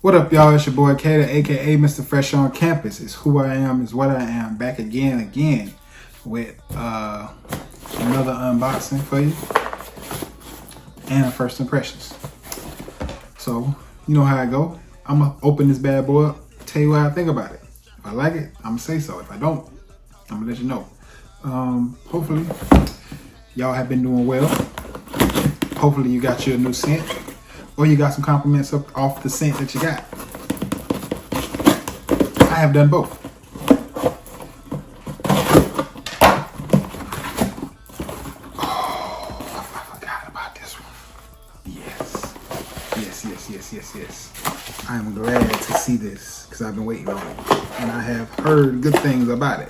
What up, y'all? It's your boy Kater, aka Mr. Fresh on Campus. It's who I am, is what I am. Back again with another unboxing for you and a first impressions. So you know how I go. I'm gonna open this bad boy up, tell you what I think about it. If I like it, I'm gonna say so. If I don't, I'm gonna let you know. Hopefully y'all have been doing well. Hopefully you got your new scent, or you got some compliments off the scent that you got. I have done both. Oh, I forgot about this one. Yes. I am glad to see this because I've been waiting on it, and I have heard good things about it.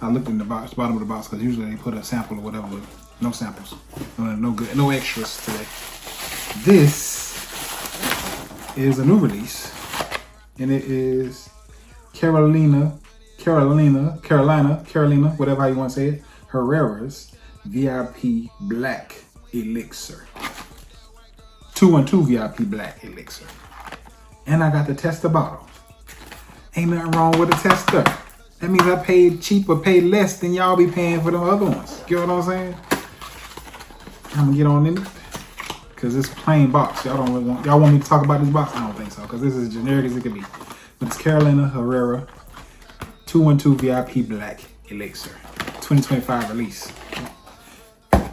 I looked in the box, bottom of the box, because usually they put a sample or whatever, but no samples, no extras today. This is a new release, and it is Carolina, whatever you want to say it, HERRERA's VIP Black Elixir. 212 VIP Black Elixir. And I got to test the bottle. Ain't nothing wrong with a tester. That means I paid cheap or paid less than y'all be paying for them other ones. Get what I'm saying? I'm gonna get on in it. Cause it's plain box. Y'all don't really want me to talk about this box? I don't think so, because this is as generic as it could be. But it's Carolina Herrera 212 VIP Black Elixir 2025 release.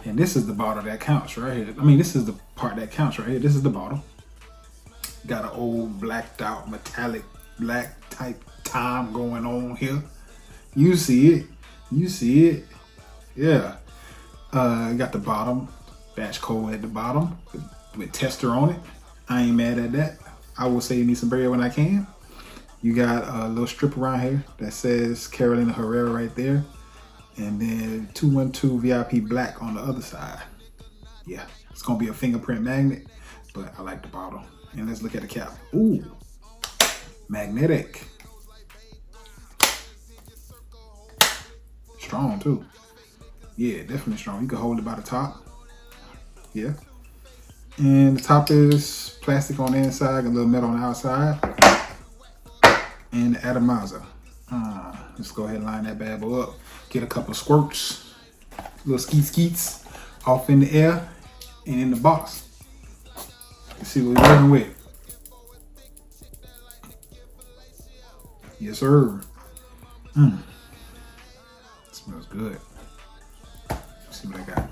And this is the bottle that counts right here. I mean, this is the part that counts right here. This is the bottle. Got an old blacked out metallic black type time going on here. You see it. Yeah. Got the bottom, batch code at the bottom with tester on it. I ain't mad at that. I will say you need some bread when I can. You got a little strip around here that says Carolina Herrera right there. And then 212 VIP Black on the other side. Yeah, it's gonna be a fingerprint magnet, but I like the bottle. And let's look at the cap. Ooh, magnetic. Strong too. Yeah, definitely strong. You can hold it by the top. Yeah. And the top is plastic on the inside, a little metal on the outside. And the atomizer. Let's go ahead and line that bad boy up. Get a couple squirts, little skeets off in the air and in the box. Let's see what we're working with. Yes, sir. Smells good. Let's see what I got.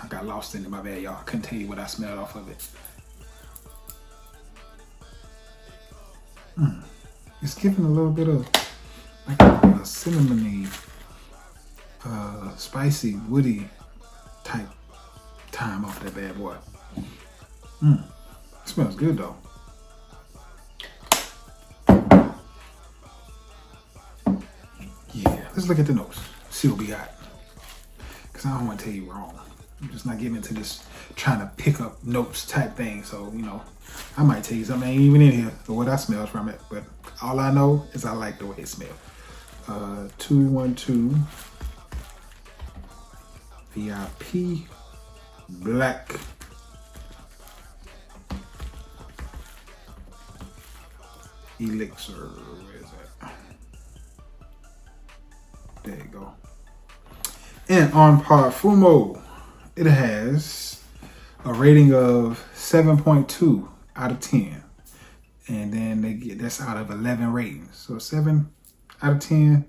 I got lost in it, my bad, y'all. I couldn't tell you what I smelled off of it. It's giving a little bit of like a cinnamony, spicy, woody type time off that bad boy. It smells good though. Yeah, let's look at the notes. See what we got. Cause I don't want to tell you wrong. I'm just not getting into this trying to pick up notes type thing. So, you know, I might tell you something ain't even in here or what I smell from it. But all I know is I like the way it smells. 212 VIP Black Elixir. Where is that? There you go. And on Parfumo, it has a rating of 7.2 out of 10. And then that's out of 11 ratings. So 7 out of 10,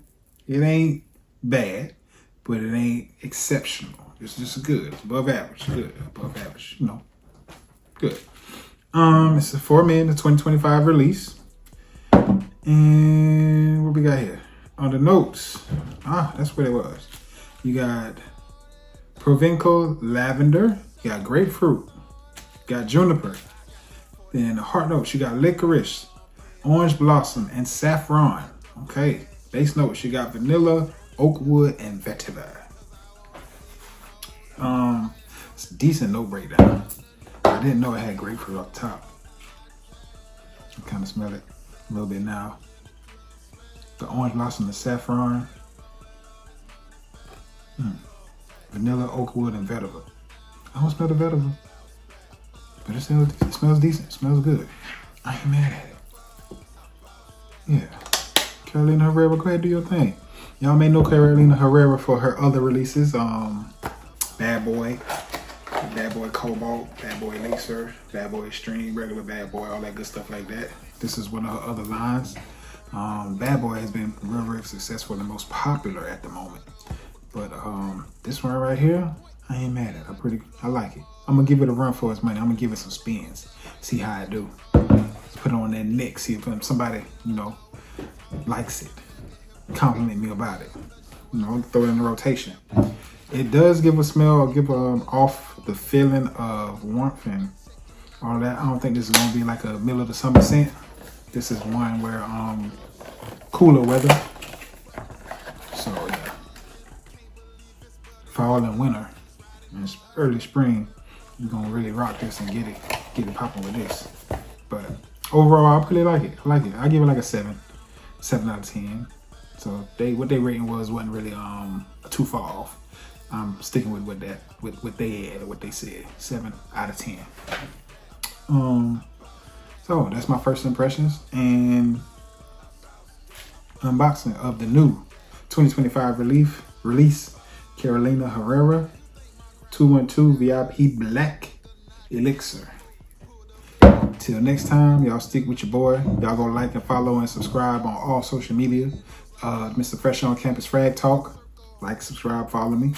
it ain't bad, but it ain't exceptional. It's just good. It's above average. Good. Above average. You know. Good. It's a 4 men, the 2025 release. And what we got here? On the notes. That's what it was. You got Provencal Lavender. You got grapefruit. You got juniper. Then the heart notes, you got licorice, orange blossom, and saffron. Okay. Base notes, you got vanilla, oak wood, and vetiver. It's a decent note breakdown. I didn't know it had grapefruit up top. I kind of smell it a little bit now. The orange blossom, the saffron. Vanilla, oak wood, and vetiver. I don't smell the vetiver, but it smells decent. It smells good. I ain't mad at it. Yeah. Carolina Herrera, go ahead and do your thing. Y'all may know Carolina Herrera for her other releases. Bad Boy Cobalt, Bad Boy Elixir, Bad Boy Extreme, regular Bad Boy, all that good stuff like that. This is one of her other lines. Bad Boy has been real successful and most popular at the moment. But this one right here, I ain't mad at it. I like it. I'm gonna give it a run for its money. I'm gonna give it some spins, see how it do. Let's put it on that neck, see if somebody, likes it. Compliment me about it. Throw it in the rotation. It does give a smell, or give off the feeling of warmth and all that. I don't think this is gonna be like a middle of the summer scent. This is one where cooler weather. So yeah, fall and winter, and early spring, you're gonna really rock this and get it popping with this. But overall, I really like it. I like it. I give it like a 7 out of 10. So what they rating wasn't really too far off. I'm sticking with what they had or what they said. 7 out of 10. So that's my first impressions and unboxing of the new 2025 release Carolina Herrera 212 VIP Black Elixir. Till next time, y'all stick with your boy. Y'all go like and follow and subscribe on all social media. Mr. Fresh on Campus Frag Talk. Like, subscribe, follow me.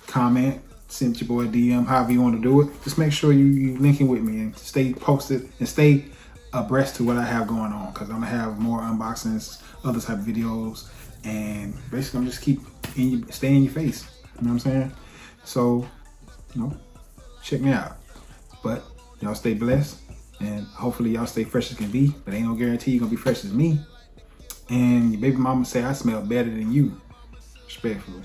Comment, send your boy a DM, however you want to do it. Just make sure you link in with me and stay posted and stay abreast to what I have going on, because I'm going to have more unboxings, other type of videos, and basically I'm just stay in your face. You know what I'm saying? So, check me out. But y'all stay blessed, and hopefully y'all stay fresh as can be, but ain't no guarantee you're going to be fresh as me. And your baby mama say I smell better than you. Respectfully.